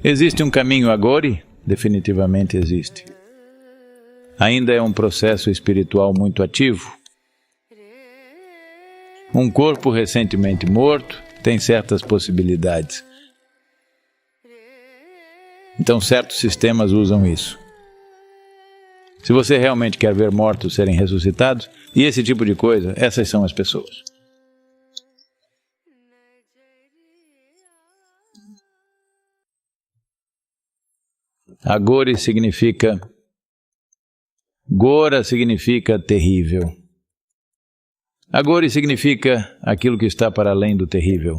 Existe um caminho agora? Definitivamente existe. Ainda é um processo espiritual muito ativo. Um corpo recentemente morto tem certas possibilidades. Então, certos sistemas usam isso. Se você realmente quer ver mortos serem ressuscitados, e esse tipo de coisa, essas são as pessoas. Agora significa... Gora significa terrível. Agora significa aquilo que está para além do terrível.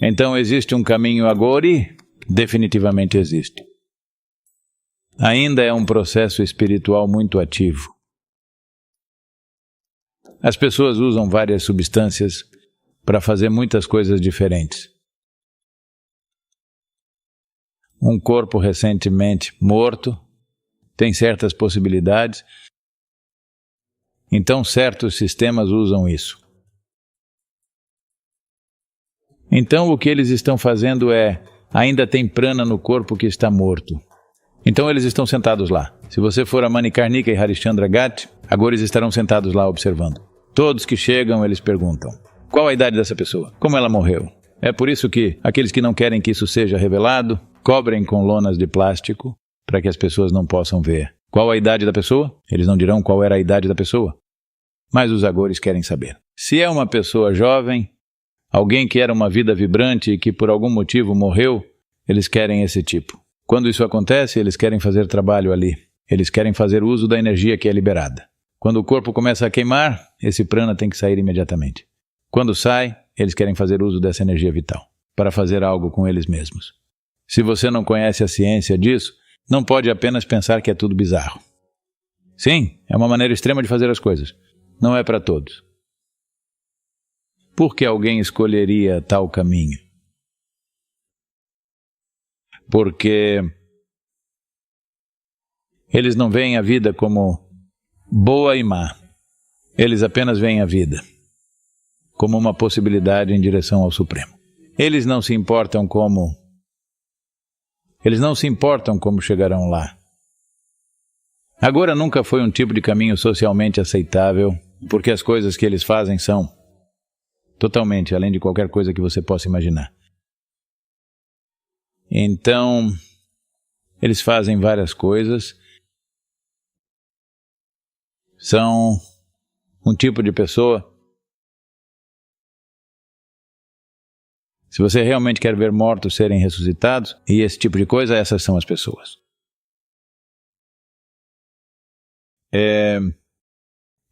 Então, existe um caminho agora? Definitivamente existe. Ainda é um processo espiritual muito ativo. As pessoas usam várias substâncias para fazer muitas coisas diferentes. Um corpo recentemente morto tem certas possibilidades. Então, certos sistemas usam isso. Então, o que eles estão fazendo é, ainda tem prana no corpo que está morto. Então, eles estão sentados lá. Se você for a Manikarnika e Harishchandra Ghat, agora eles estarão sentados lá observando. Todos que chegam, eles perguntam, qual a idade dessa pessoa? Como ela morreu? É por isso que aqueles que não querem que isso seja revelado, cobrem com lonas de plástico, para que as pessoas não possam ver. Qual a idade da pessoa? Eles não dirão qual era a idade da pessoa. Mas os agores querem saber. Se é uma pessoa jovem, alguém que era uma vida vibrante e que por algum motivo morreu, eles querem esse tipo. Quando isso acontece, eles querem fazer trabalho ali. Eles querem fazer uso da energia que é liberada. Quando o corpo começa a queimar, esse prana tem que sair imediatamente. Quando sai, eles querem fazer uso dessa energia vital, para fazer algo com eles mesmos. Se você não conhece a ciência disso, não pode apenas pensar que é tudo bizarro. Sim, é uma maneira extrema de fazer as coisas. Não é para todos. Por que alguém escolheria tal caminho? Porque eles não veem a vida como boa e má. Eles apenas veem a vida como uma possibilidade em direção ao Supremo. Eles não se importam como chegarão lá. Agora nunca foi um tipo de caminho socialmente aceitável, porque as coisas que eles fazem são totalmente além de qualquer coisa que você possa imaginar. Então, eles fazem várias coisas. São um tipo de pessoa. Se você realmente quer ver mortos serem ressuscitados, e esse tipo de coisa, essas são as pessoas.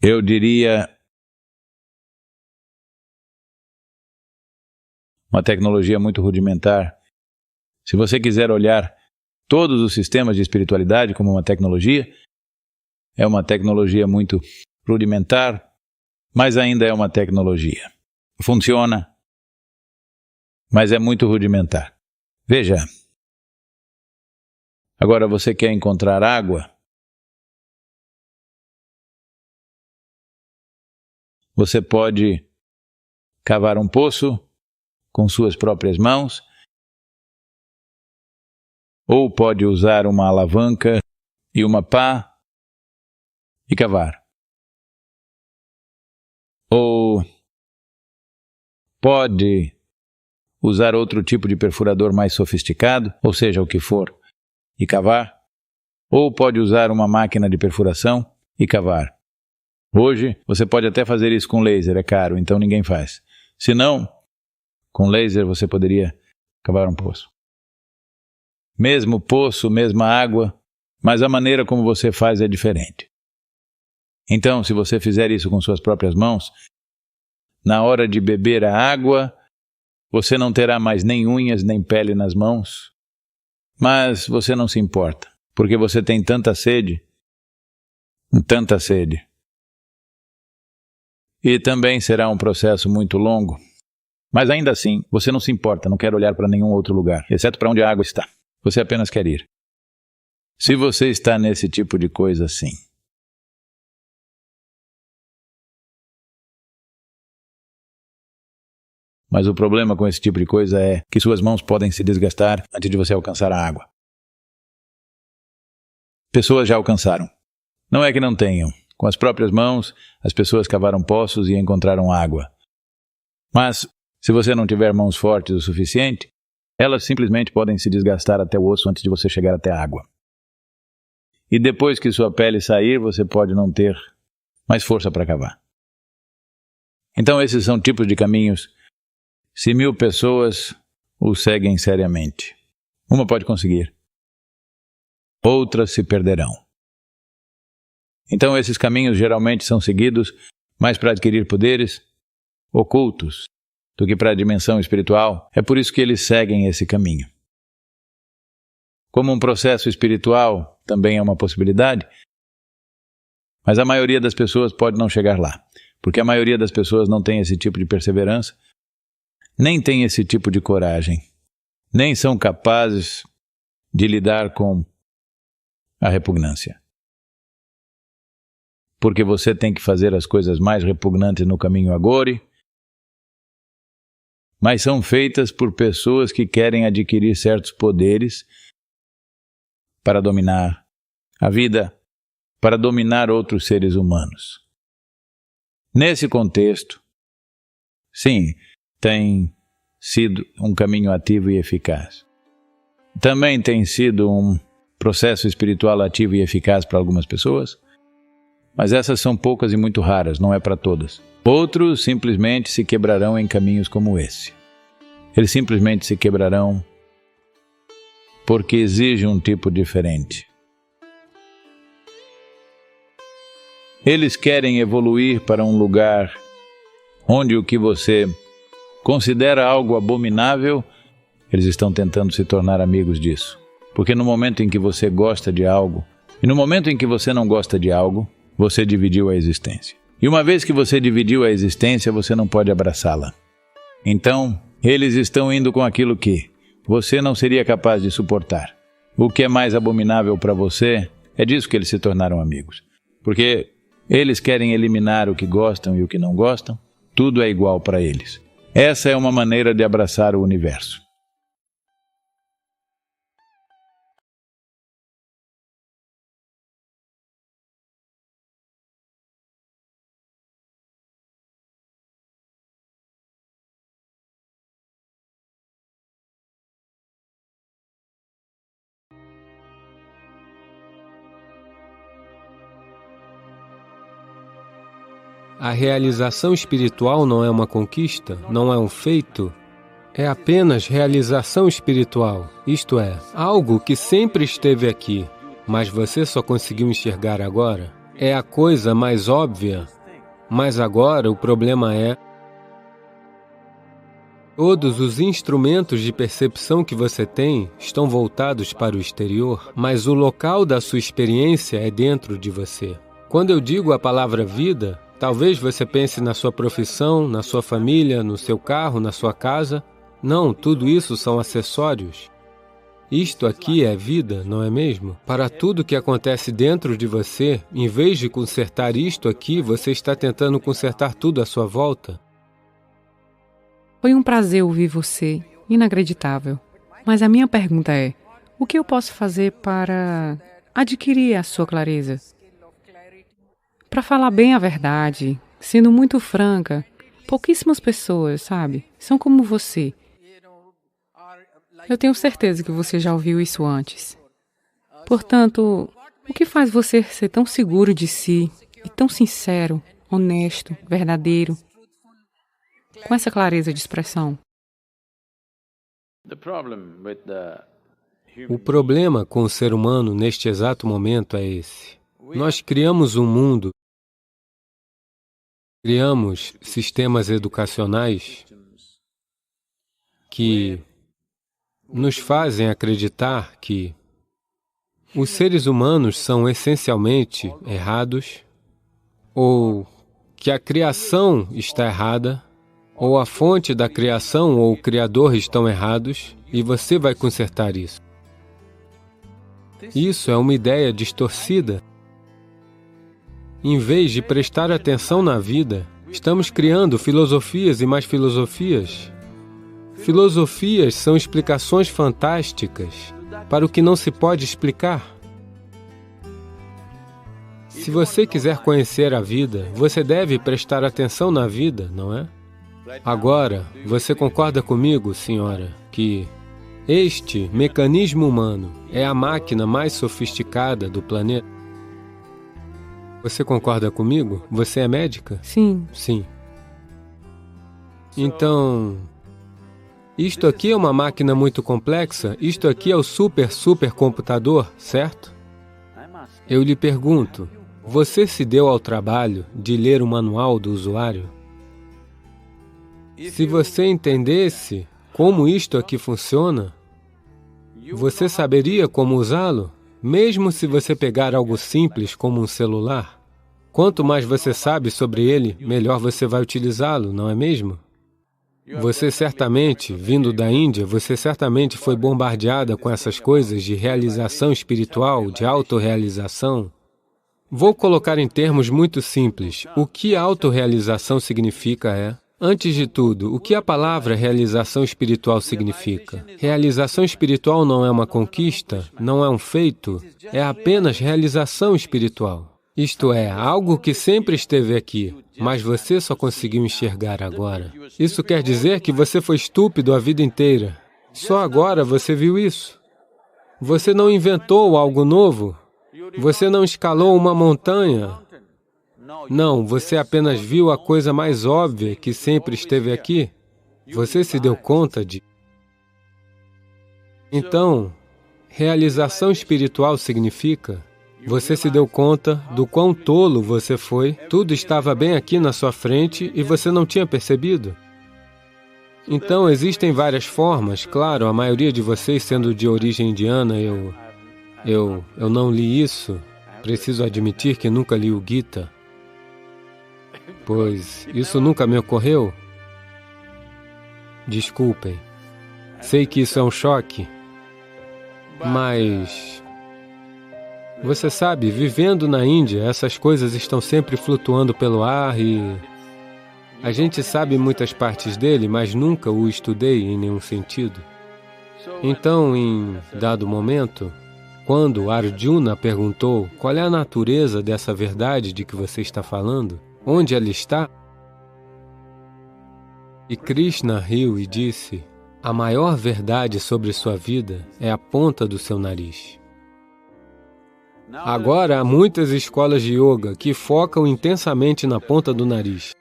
Eu diria uma tecnologia muito rudimentar. Se você quiser olhar todos os sistemas de espiritualidade como uma tecnologia, é uma tecnologia muito rudimentar, mas ainda é uma tecnologia. Funciona, mas é muito rudimentar. Veja, agora você quer encontrar água? Você pode cavar um poço com suas próprias mãos, ou pode usar uma alavanca e uma pá e cavar. Ou pode usar outro tipo de perfurador mais sofisticado, ou seja, o que for, e cavar. Ou pode usar uma máquina de perfuração e cavar. Hoje, você pode até fazer isso com laser, é caro, então ninguém faz. Se não, com laser você poderia cavar um poço. Mesmo poço, mesma água, mas a maneira como você faz é diferente. Então, se você fizer isso com suas próprias mãos, na hora de beber a água, você não terá mais nem unhas nem pele nas mãos, mas você não se importa, porque você tem tanta sede. E também será um processo muito longo, mas ainda assim, você não se importa, não quer olhar para nenhum outro lugar, exceto para onde a água está. Você apenas quer ir. Se você está nesse tipo de coisa, sim. Mas o problema com esse tipo de coisa é que suas mãos podem se desgastar antes de você alcançar a água. Pessoas já alcançaram. Não é que não tenham. Com as próprias mãos, as pessoas cavaram poços e encontraram água. Mas, se você não tiver mãos fortes o suficiente, elas simplesmente podem se desgastar até o osso antes de você chegar até a água. E depois que sua pele sair, você pode não ter mais força para cavar. Então, esses são tipos de caminhos. Se 1000 pessoas o seguem seriamente, uma pode conseguir. Outras se perderão. Então, esses caminhos geralmente são seguidos mais para adquirir poderes ocultos do que para a dimensão espiritual. É por isso que eles seguem esse caminho. Como um processo espiritual também é uma possibilidade, mas a maioria das pessoas pode não chegar lá, porque a maioria das pessoas não tem esse tipo de perseverança, nem tem esse tipo de coragem, nem são capazes de lidar com a repugnância. Porque você tem que fazer as coisas mais repugnantes no caminho Agori, mas são feitas por pessoas que querem adquirir certos poderes para dominar a vida, para dominar outros seres humanos. Nesse contexto, sim, tem sido um caminho ativo e eficaz. Também tem sido um processo espiritual ativo e eficaz para algumas pessoas, mas essas são poucas e muito raras, não é para todas. Outros simplesmente se quebrarão em caminhos como esse. Eles simplesmente se quebrarão porque exige um tipo diferente. Eles querem evoluir para um lugar onde o que você considera algo abominável, eles estão tentando se tornar amigos disso. Porque no momento em que você gosta de algo, e no momento em que você não gosta de algo, você dividiu a existência. E uma vez que você dividiu a existência, você não pode abraçá-la. Então, eles estão indo com aquilo que você não seria capaz de suportar. O que é mais abominável para você, é disso que eles se tornaram amigos. Porque eles querem eliminar o que gostam e o que não gostam, tudo é igual para eles. Essa é uma maneira de abraçar o universo. A realização espiritual não é uma conquista, não é um feito, é apenas realização espiritual, isto é, algo que sempre esteve aqui, mas você só conseguiu enxergar agora. É a coisa mais óbvia, mas agora o problema é todos os instrumentos de percepção que você tem estão voltados para o exterior, mas o local da sua experiência é dentro de você. Quando eu digo a palavra vida, talvez você pense na sua profissão, na sua família, no seu carro, na sua casa. Não, tudo isso são acessórios. Isto aqui é vida, não é mesmo? Para tudo que acontece dentro de você, em vez de consertar isto aqui, você está tentando consertar tudo à sua volta. Foi um prazer ouvir você, inacreditável. Mas a minha pergunta é, o que eu posso fazer para adquirir a sua clareza? Para falar bem a verdade, sendo muito franca, pouquíssimas pessoas, sabe, são como você. Eu tenho certeza que você já ouviu isso antes. Portanto, o que faz você ser tão seguro de si e tão sincero, honesto, verdadeiro, com essa clareza de expressão? O problema com o ser humano neste exato momento é esse. Nós criamos um mundo, criamos sistemas educacionais que nos fazem acreditar que os seres humanos são essencialmente errados, ou que a criação está errada, ou a fonte da criação ou o Criador estão errados, e você vai consertar isso. Isso é uma ideia distorcida. Em vez de prestar atenção na vida, estamos criando filosofias e mais filosofias. Filosofias são explicações fantásticas para o que não se pode explicar. Se você quiser conhecer a vida, você deve prestar atenção na vida, não é? Agora, você concorda comigo, senhora, que este mecanismo humano é a máquina mais sofisticada do planeta? Você concorda comigo? Você é médica? Sim. Sim. Então, isto aqui é uma máquina muito complexa, isto aqui é o supercomputador, certo? Eu lhe pergunto, você se deu ao trabalho de ler o manual do usuário? Se você entendesse como isto aqui funciona, você saberia como usá-lo, mesmo se você pegar algo simples como um celular. Quanto mais você sabe sobre ele, melhor você vai utilizá-lo, não é mesmo? Você certamente, vindo da Índia, você certamente foi bombardeada com essas coisas de realização espiritual, de autorrealização. Vou colocar em termos muito simples. O que autorrealização significa é... Antes de tudo, o que a palavra realização espiritual significa? Realização espiritual não é uma conquista, não é um feito, é apenas realização espiritual. Isto é, algo que sempre esteve aqui, mas você só conseguiu enxergar agora. Isso quer dizer que você foi estúpido a vida inteira. Só agora você viu isso. Você não inventou algo novo. Você não escalou uma montanha. Não, você apenas viu a coisa mais óbvia que sempre esteve aqui. Você se deu conta de... Então, realização espiritual significa... Você se deu conta do quão tolo você foi, tudo estava bem aqui na sua frente e você não tinha percebido. Então, existem várias formas, claro, a maioria de vocês sendo de origem indiana, eu não li isso, preciso admitir que nunca li o Gita, pois isso nunca me ocorreu. Desculpem, sei que isso é um choque, mas... Você sabe, vivendo na Índia, essas coisas estão sempre flutuando pelo ar e... A gente sabe muitas partes dele, mas nunca o estudei em nenhum sentido. Então, em dado momento, quando Arjuna perguntou qual é a natureza dessa verdade de que você está falando, onde ela está, e Krishna riu e disse, a maior verdade sobre sua vida é a ponta do seu nariz. Agora, há muitas escolas de yoga que focam intensamente na ponta do nariz.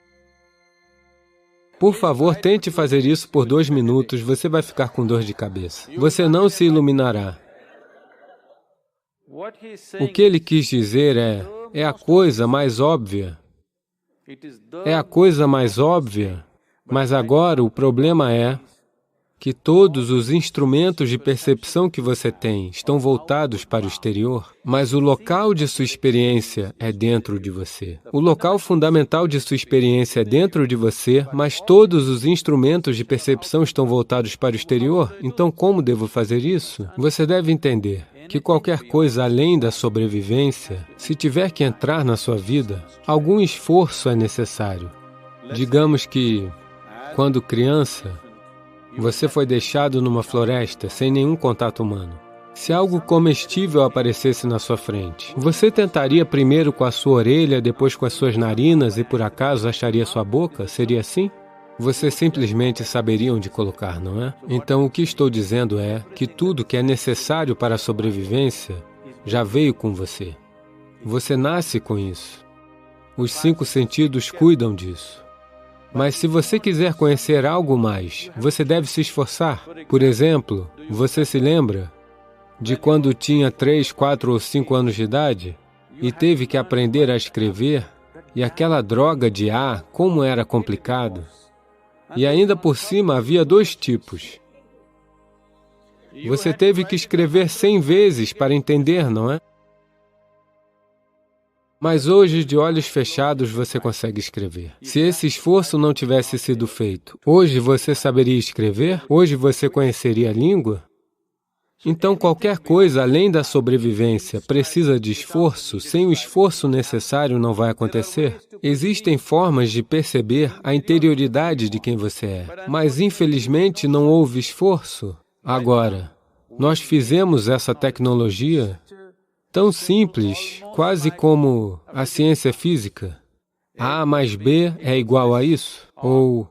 Por favor, tente fazer isso por 2 minutos, você vai ficar com dor de cabeça. Você não se iluminará. O que ele quis dizer é a coisa mais óbvia. É a coisa mais óbvia, mas agora o problema é que todos os instrumentos de percepção que você tem estão voltados para o exterior, mas o local de sua experiência é dentro de você. O local fundamental de sua experiência é dentro de você, mas todos os instrumentos de percepção estão voltados para o exterior. Então, como devo fazer isso? Você deve entender que qualquer coisa além da sobrevivência, se tiver que entrar na sua vida, algum esforço é necessário. Digamos que, quando criança, você foi deixado numa floresta sem nenhum contato humano. Se algo comestível aparecesse na sua frente, você tentaria primeiro com a sua orelha, depois com as suas narinas e por acaso acharia sua boca? Seria assim? Você simplesmente saberia onde colocar, não é? Então, o que estou dizendo é que tudo que é necessário para a sobrevivência já veio com você. Você nasce com isso. Os 5 sentidos cuidam disso. Mas se você quiser conhecer algo mais, você deve se esforçar. Por exemplo, você se lembra de quando tinha 3, 4 ou 5 anos de idade e teve que aprender a escrever, e aquela droga de A, como era complicado. E ainda por cima havia 2 tipos. Você teve que escrever 100 vezes para entender, não é? Mas hoje, de olhos fechados, você consegue escrever. Se esse esforço não tivesse sido feito, hoje você saberia escrever? Hoje você conheceria a língua? Então, qualquer coisa além da sobrevivência precisa de esforço. Sem o esforço necessário não vai acontecer. Existem formas de perceber a interioridade de quem você é, mas infelizmente não houve esforço. Agora, nós fizemos essa tecnologia tão simples, quase como a ciência física. A mais B é igual a isso, ou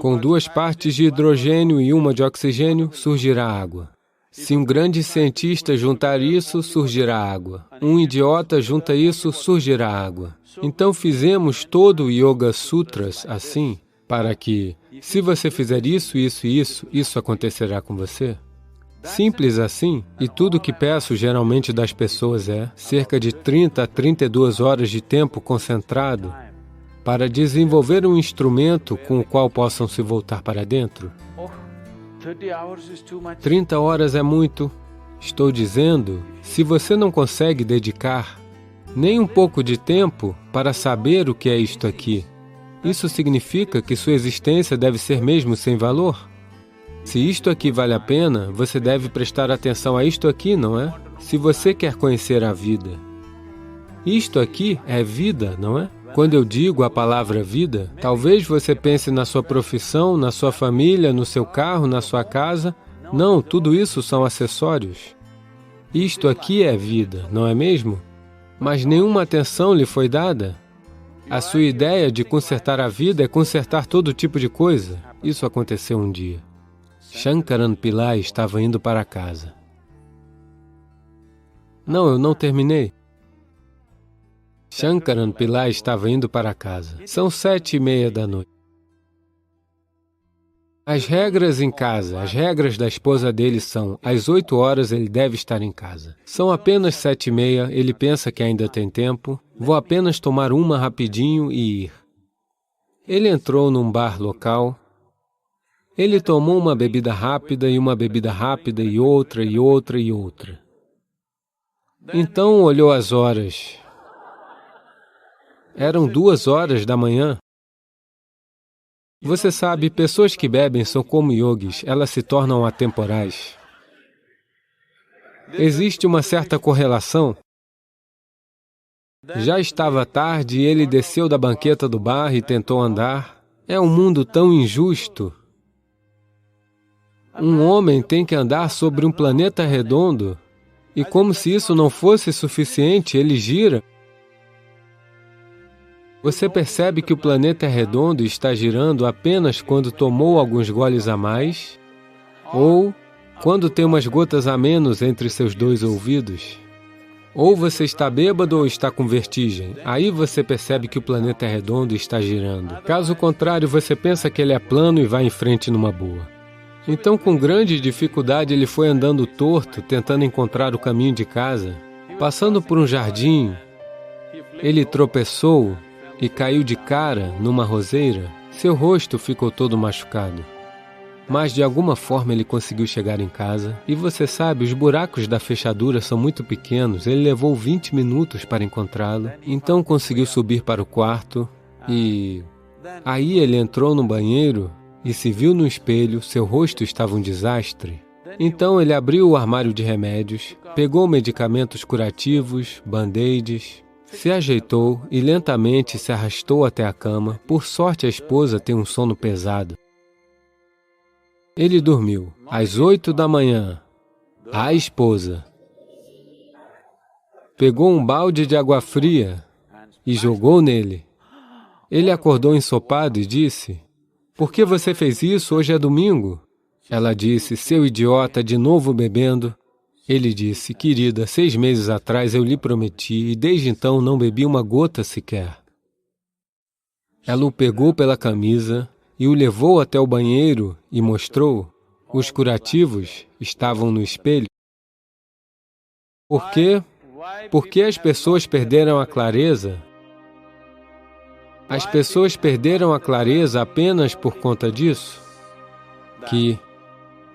com 2 partes de hidrogênio e 1 de oxigênio, surgirá água. Se um grande cientista juntar isso, surgirá água. Um idiota junta isso, surgirá água. Então fizemos todo o Yoga Sutras assim, para que, se você fizer isso, isso e isso acontecerá com você. Simples assim, e tudo o que peço geralmente das pessoas é cerca de 30 a 32 horas de tempo concentrado para desenvolver um instrumento com o qual possam se voltar para dentro. 30 horas é muito. Estou dizendo, se você não consegue dedicar nem um pouco de tempo para saber o que é isto aqui, isso significa que sua existência deve ser mesmo sem valor? Se isto aqui vale a pena, você deve prestar atenção a isto aqui, não é? Se você quer conhecer a vida. Isto aqui é vida, não é? Quando eu digo a palavra vida, talvez você pense na sua profissão, na sua família, no seu carro, na sua casa. Não, tudo isso são acessórios. Isto aqui é vida, não é mesmo? Mas nenhuma atenção lhe foi dada. A sua ideia de consertar a vida é consertar todo tipo de coisa. Isso aconteceu um dia. Shankaran Pillai estava indo para casa. Não, eu não terminei. Shankaran Pillai estava indo para casa. São 7:30 da noite. As regras em casa, as regras da esposa dele são, às 8 horas ele deve estar em casa. São apenas 7:30, ele pensa que ainda tem tempo. Vou apenas tomar uma rapidinho e ir. Ele entrou num bar local. Ele tomou uma bebida rápida e uma bebida rápida e outra e outra e outra. Então olhou as horas. Eram 2 horas da manhã. Você sabe, pessoas que bebem são como yogis, elas se tornam atemporais. Existe uma certa correlação. Já estava tarde e ele desceu da banqueta do bar e tentou andar. É um mundo tão injusto. Um homem tem que andar sobre um planeta redondo e, como se isso não fosse suficiente, ele gira. Você percebe que o planeta é redondo e está girando apenas quando tomou alguns goles a mais ou quando tem umas gotas a menos entre seus 2 ouvidos. Ou você está bêbado ou está com vertigem. Aí você percebe que o planeta é redondo e está girando. Caso contrário, você pensa que ele é plano e vai em frente numa boa. Então, com grande dificuldade, ele foi andando torto, tentando encontrar o caminho de casa. Passando por um jardim, ele tropeçou e caiu de cara numa roseira. Seu rosto ficou todo machucado. Mas, de alguma forma, ele conseguiu chegar em casa. E você sabe, os buracos da fechadura são muito pequenos. Ele levou 20 minutos para encontrá-lo. Então, conseguiu subir para o quarto e... aí ele entrou no banheiro e se viu no espelho. Seu rosto estava um desastre. Então, ele abriu o armário de remédios, pegou medicamentos curativos, band-aids, se ajeitou e lentamente se arrastou até a cama. Por sorte, a esposa tem um sono pesado. Ele dormiu. Às 8 da manhã, a esposa pegou um balde de água fria e jogou nele. Ele acordou ensopado e disse: "Por que você fez isso? Hoje é domingo." Ela disse: "Seu idiota, de novo bebendo." Ele disse: "Querida, 6 meses atrás eu lhe prometi e desde então não bebi uma gota sequer." Ela o pegou pela camisa e o levou até o banheiro e mostrou. Os curativos estavam no espelho. Por quê? Porque as pessoas perderam a clareza. As pessoas perderam a clareza apenas por conta disso. Que,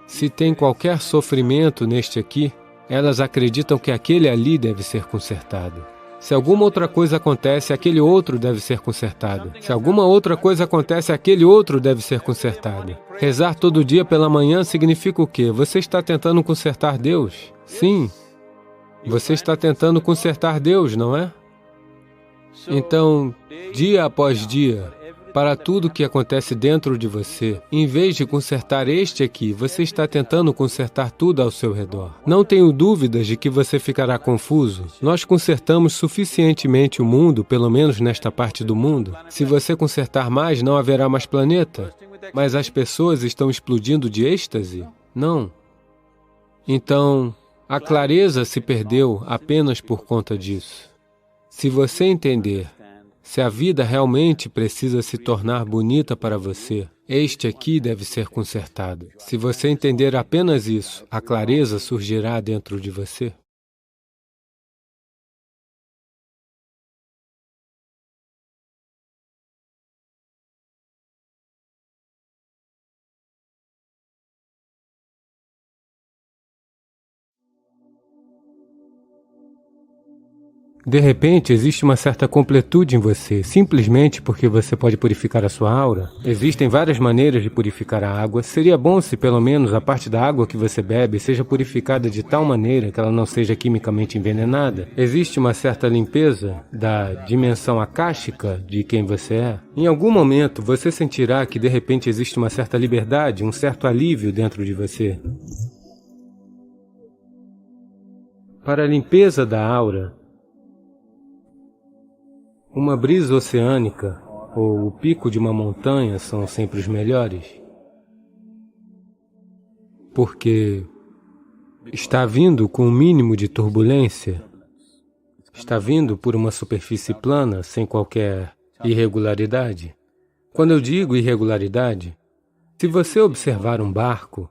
se tem qualquer sofrimento neste aqui, elas acreditam que aquele ali deve ser consertado. Se alguma outra coisa acontece, aquele outro deve ser consertado. Se alguma outra coisa acontece, aquele outro deve ser consertado. Rezar todo dia pela manhã significa o quê? Você está tentando consertar Deus? Sim. Você está tentando consertar Deus, não é? Então, dia após dia, para tudo que acontece dentro de você, em vez de consertar este aqui, você está tentando consertar tudo ao seu redor. Não tenho dúvidas de que você ficará confuso. Nós consertamos suficientemente o mundo, pelo menos nesta parte do mundo. Se você consertar mais, não haverá mais planeta. Mas as pessoas estão explodindo de êxtase? Não. Então, a clareza se perdeu apenas por conta disso. Se você entender, se a vida realmente precisa se tornar bonita para você, este aqui deve ser consertado. Se você entender apenas isso, a clareza surgirá dentro de você. De repente, existe uma certa completude em você, simplesmente porque você pode purificar a sua aura. Existem várias maneiras de purificar a água. Seria bom se, pelo menos, a parte da água que você bebe seja purificada de tal maneira que ela não seja quimicamente envenenada. Existe uma certa limpeza da dimensão akáshica de quem você é. Em algum momento, você sentirá que, de repente, existe uma certa liberdade, um certo alívio dentro de você. Para a limpeza da aura, uma brisa oceânica ou o pico de uma montanha são sempre os melhores, porque está vindo com um mínimo de turbulência, está vindo por uma superfície plana, sem qualquer irregularidade. Quando eu digo irregularidade, se você observar um barco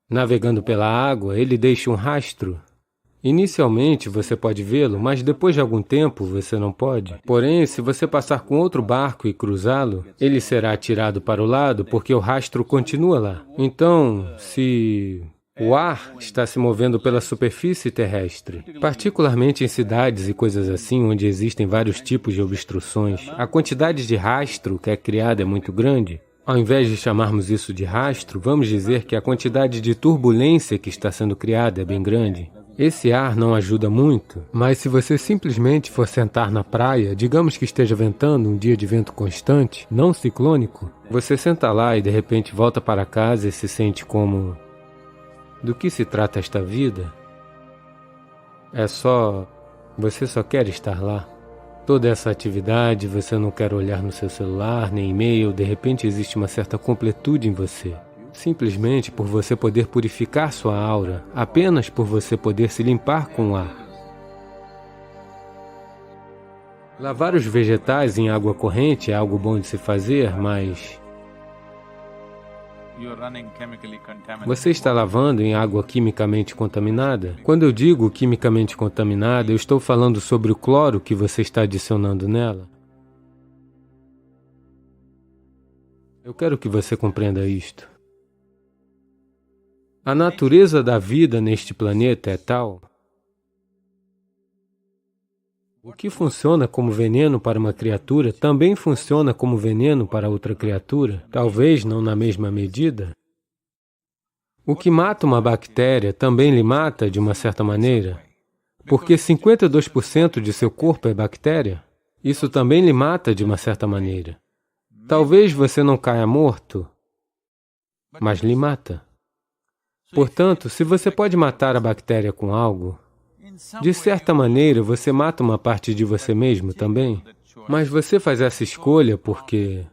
navegando pela água, ele deixa um rastro. Inicialmente você pode vê-lo, mas depois de algum tempo você não pode. Porém, se você passar com outro barco e cruzá-lo, ele será atirado para o lado porque o rastro continua lá. Então, se o ar está se movendo pela superfície terrestre, particularmente em cidades e coisas assim, onde existem vários tipos de obstruções, a quantidade de rastro que é criada é muito grande. Ao invés de chamarmos isso de rastro, vamos dizer que a quantidade de turbulência que está sendo criada é bem grande. Esse ar não ajuda muito, mas se você simplesmente for sentar na praia, digamos que esteja ventando, um dia de vento constante, não ciclônico, você senta lá e de repente volta para casa e se sente como: do que se trata esta vida? Você só quer estar lá. Toda essa atividade, você não quer olhar no seu celular, nem e-mail, de repente existe uma certa completude em você. Simplesmente por você poder purificar sua aura, apenas por você poder se limpar com o ar. Lavar os vegetais em água corrente é algo bom de se fazer, mas você está lavando em água quimicamente contaminada? Quando eu digo quimicamente contaminada, eu estou falando sobre o cloro que você está adicionando nela. Eu quero que você compreenda isto. A natureza da vida neste planeta é tal. O que funciona como veneno para uma criatura também funciona como veneno para outra criatura, talvez não na mesma medida. O que mata uma bactéria também lhe mata de uma certa maneira, porque 52% de seu corpo é bactéria. Isso também lhe mata de uma certa maneira. Talvez você não caia morto, mas lhe mata. Portanto, se você pode matar a bactéria com algo, de certa maneira você mata uma parte de você mesmo também. Mas você faz essa escolha porque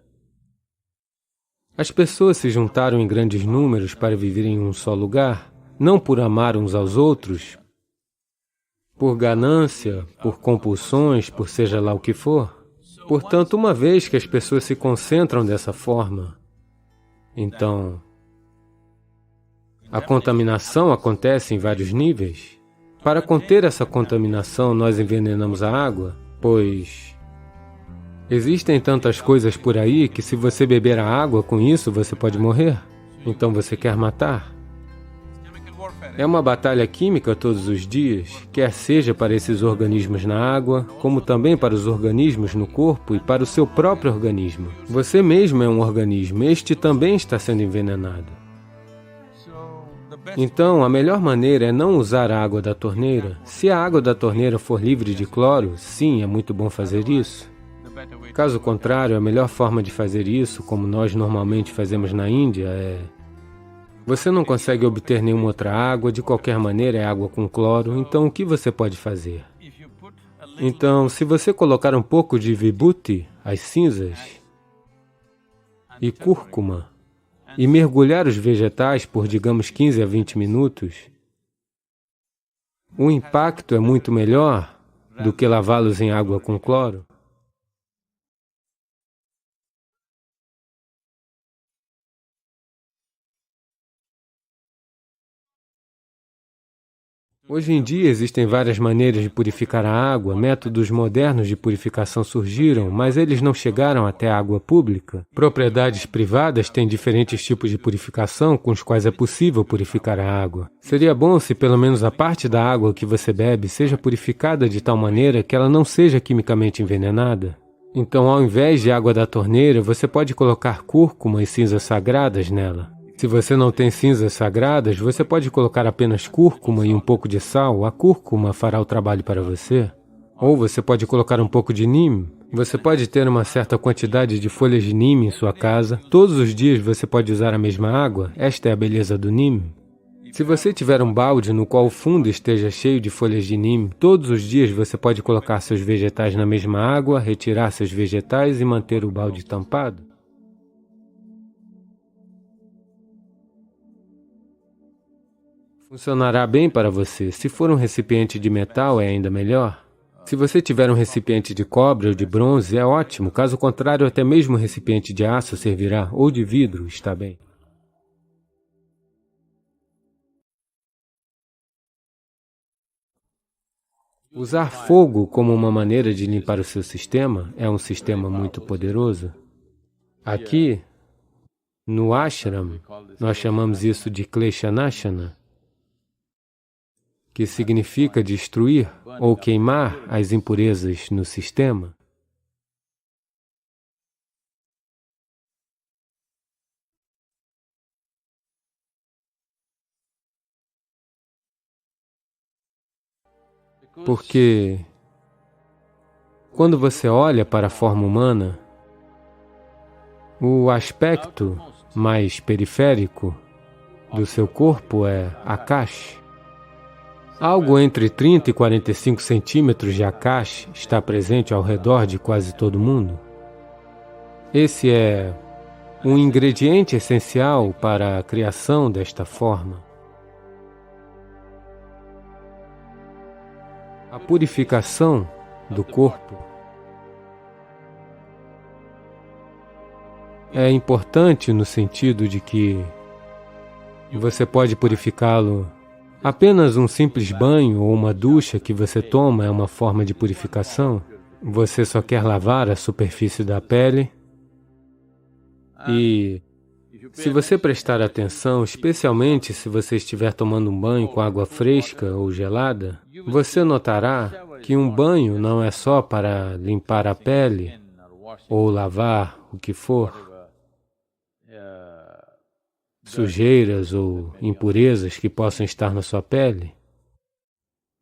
as pessoas se juntaram em grandes números para viver em um só lugar, não por amar uns aos outros, por ganância, por compulsões, por seja lá o que for. Portanto, uma vez que as pessoas se concentram dessa forma, então a contaminação acontece em vários níveis. Para conter essa contaminação, nós envenenamos a água, pois existem tantas coisas por aí que se você beber a água com isso, você pode morrer. Então você quer matar. É uma batalha química todos os dias, quer seja para esses organismos na água, como também para os organismos no corpo e para o seu próprio organismo. Você mesmo é um organismo, este também está sendo envenenado. Então, a melhor maneira é não usar a água da torneira. Se a água da torneira for livre de cloro, sim, é muito bom fazer isso. Caso contrário, a melhor forma de fazer isso, como nós normalmente fazemos na Índia, é... Você não consegue obter nenhuma outra água, de qualquer maneira é água com cloro, então o que você pode fazer? Então, se você colocar um pouco de vibhuti, as cinzas, e cúrcuma, e mergulhar os vegetais por, digamos, 15 a 20 minutos, o impacto é muito melhor do que lavá-los em água com cloro. Hoje em dia existem várias maneiras de purificar a água, métodos modernos de purificação surgiram, mas eles não chegaram até a água pública. Propriedades privadas têm diferentes tipos de purificação com os quais é possível purificar a água. Seria bom se pelo menos a parte da água que você bebe seja purificada de tal maneira que ela não seja quimicamente envenenada. Então, ao invés de água da torneira, você pode colocar cúrcuma e cinzas sagradas nela. Se você não tem cinzas sagradas, você pode colocar apenas cúrcuma e um pouco de sal. A cúrcuma fará o trabalho para você. Ou você pode colocar um pouco de neem. Você pode ter uma certa quantidade de folhas de neem em sua casa. Todos os dias você pode usar a mesma água. Esta é a beleza do neem. Se você tiver um balde no qual o fundo esteja cheio de folhas de neem, todos os dias você pode colocar seus vegetais na mesma água, retirar seus vegetais e manter o balde tampado. Funcionará bem para você. Se for um recipiente de metal, é ainda melhor. Se você tiver um recipiente de cobre ou de bronze, é ótimo. Caso contrário, até mesmo um recipiente de aço servirá, ou de vidro, está bem. Usar fogo como uma maneira de limpar o seu sistema é um sistema muito poderoso. Aqui, no ashram, nós chamamos isso de kleshanashana, que significa destruir ou queimar as impurezas no sistema. Porque quando você olha para a forma humana, o aspecto mais periférico do seu corpo é Akash. Algo entre 30 e 45 centímetros de Akash está presente ao redor de quase todo mundo. Esse é um ingrediente essencial para a criação desta forma. A purificação do corpo é importante no sentido de que você pode purificá-lo. Apenas um simples banho ou uma ducha que você toma é uma forma de purificação. Você só quer lavar a superfície da pele e, se você prestar atenção, especialmente se você estiver tomando um banho com água fresca ou gelada, você notará que um banho não é só para limpar a pele ou lavar o que for, sujeiras ou impurezas que possam estar na sua pele,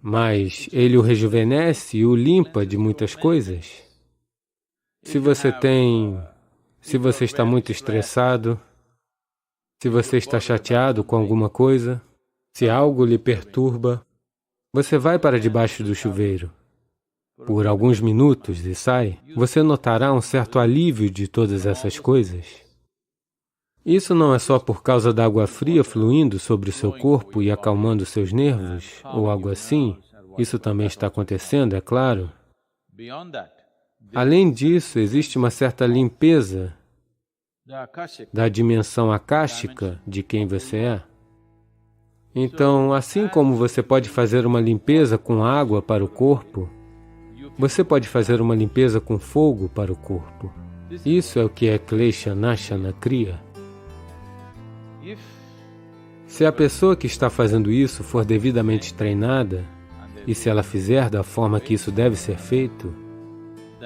mas ele o rejuvenesce e o limpa de muitas coisas. Se você está muito estressado, se você está chateado com alguma coisa, se algo lhe perturba, você vai para debaixo do chuveiro por alguns minutos e sai, você notará um certo alívio de todas essas coisas. Isso não é só por causa da água fria fluindo sobre o seu corpo e acalmando seus nervos, ou algo assim. Isso também está acontecendo, é claro. Além disso, existe uma certa limpeza da dimensão akáshica de quem você é. Então, assim como você pode fazer uma limpeza com água para o corpo, você pode fazer uma limpeza com fogo para o corpo. Isso é o que a Klesha Nashana cria. Se a pessoa que está fazendo isso for devidamente treinada, e se ela fizer da forma que isso deve ser feito,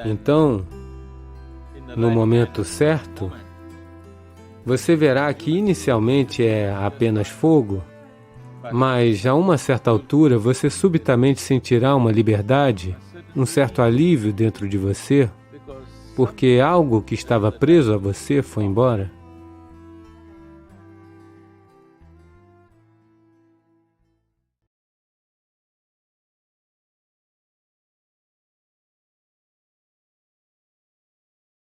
então, no momento certo, você verá que inicialmente é apenas fogo, mas a uma certa altura você subitamente sentirá uma liberdade, um certo alívio dentro de você, porque algo que estava preso a você foi embora.